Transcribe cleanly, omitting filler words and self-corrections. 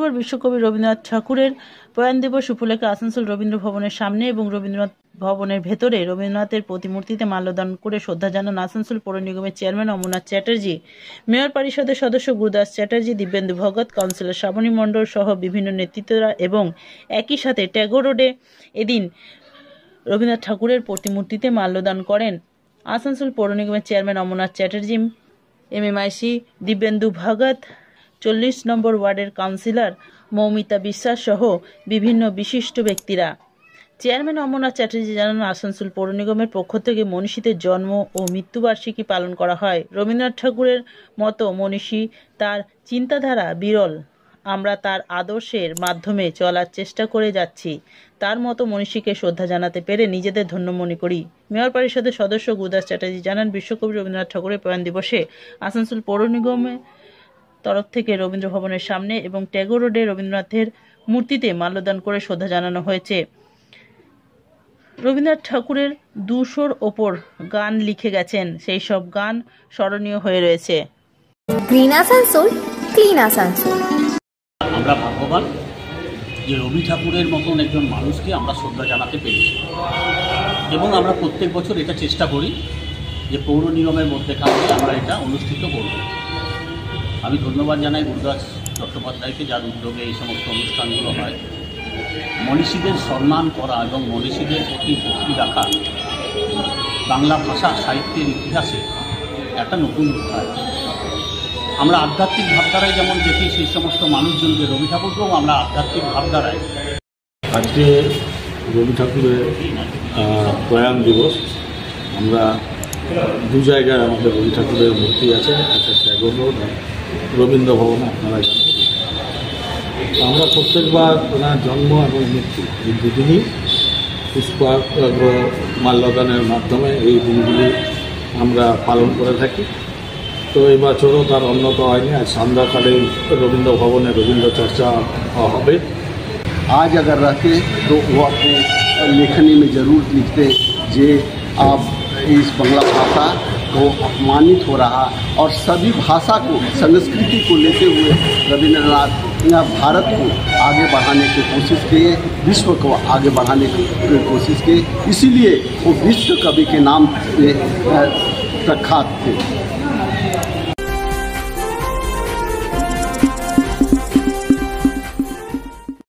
শুক্রবার বিশ্বকবি রবীন্দ্রনাথ ঠাকুরের প্রয়াণ দিবস উপলক্ষে আসানসোল রবীন্দ্র ভবনের সামনে এবং রবীন্দ্রনাথ ভবনের ভেতরে রবীন্দ্রনাথের প্রতিমূর্তিতে মাল্যদান করে শ্রদ্ধা জানান আসানসোল পৌর নিগমের চেয়ারম্যান অমরনাথ চ্যাটার্জি, মেয়র পরিষদের সদস্য গুরুদাস চ্যাটার্জি, দিব্যেন্দু ভগত, কাউন্সিলর শ্রাবণী মণ্ডল সহ বিভিন্ন নেতৃত্বরা এবং একই সাথে ট্যাগোর রোডে এদিন রবীন্দ্রনাথ ঠাকুরের প্রতিমূর্তিতে মাল্যদান করেন আসানসোল পৌর নিগমের চেয়ারম্যান অমরনাথ চ্যাটার্জি, MMIC দিব্যেন্দু ভগত, 40 নম্বর ওয়ার্ডের কাউন্সিলর মৌমিতা বিশ্বাস সহ বিভিন্ন বিশিষ্ট ব্যক্তিরা। চেয়ারম্যান অমরনাথ চ্যাটার্জি জানান, আসানসোল পৌর নিগমের পক্ষ থেকে মনীষীদের জন্ম ও মৃত্যুবার্ষিকী পালন করা হয়। রবীন্দ্রনাথ ঠাকুরের মতো মনীষী, তার চিন্তাধারা বিরল। আমরা তার আদর্শের মাধ্যমে চলার চেষ্টা করে যাচ্ছি। তার মতো মনীষীকে শ্রদ্ধা জানাতে পেরে নিজেদের ধন্য মনে করি। মেয়র পরিষদের সদস্য গুরুদাস চ্যাটার্জি জানান, বিশ্বকবি রবীন্দ্রনাথ ঠাকুরের প্রয়াণ দিবসে আসানসোল পৌর নিগমের তরফ থেকে রবীন্দ্র ভবনের সামনে এবং ট্যাগোর রোডে রবীন্দ্রনাথের মূর্তিতে মাল্যদান করে শ্রদ্ধা জানানো হয়েছে। রবীন্দ্রনাথ ঠাকুরের 200-র ওপর গান লিখে গেছেন, সেই সব গান স্মরণীয় হয়ে রয়েছে। Green Asansol, clean Asansol. আমরা ভাগ্যবান যে রবি ঠাকুরের মতন একজন মানুষকে আমরা শ্রদ্ধা জানাতে পেরেছি এবং আমরা প্রত্যেক বছর এটা চেষ্টা করি যে পৌর নিগমের মধ্যেখানে আমরা এটা অনুষ্ঠিত করব। আমি ধন্যবাদ জানাই গুরুদাস চট্টোপাধ্যায়কে, যার উদ্যোগে এই সমস্ত অনুষ্ঠানগুলো হয়। মনীষীদের সম্মান করা এবং মনীষীদের প্রতি ভক্তি রাখা বাংলা ভাষা সাহিত্যের ইতিহাসে একটা নতুন অধ্যায়। আমরা আধ্যাত্মিক ভাবধারায় যেমন দেখি, সেই সমস্ত মানুষজনকে রবি ঠাকুরকেও আমরা আধ্যাত্মিক ভাবধারায়। আজকে রবি ঠাকুরের প্রয়াণ দিবস। আমরা দু জায়গায় আমাদের রবি ঠাকুরের মূর্তি আছে, একটা ট্যাগোর রোড আর রবীন্দ্র ভবনে, আপনারা জানেন। আমরা প্রত্যেকবার ওনার জন্ম এবং মৃত্যু এই দুদিনই পুষ্পার্ঘ্য মাল্যদানের মাধ্যমে এই দিনগুলি আমরা পালন করে থাকি। তো এই বছরও তার অন্যত হয়নি। আজ সন্ধ্যাকালে রবীন্দ্র ভবনে রবীন্দ্র চর্চা হবে। आज अगर रहते तो वो अपने लेखनी में ज़रूर लिखते जे अब इस बांग्ला भाषा को अपमानित हो रहा और सभी भाषा को, संस्कृति को लेते हुए रविंद्रनाथ भारत को आगे बढ़ाने की कोशिश किए, विश्व को आगे बढ़ाने की कोशिश किए। इसीलिए वो विश्व कवि के नाम प्रख्यात थे।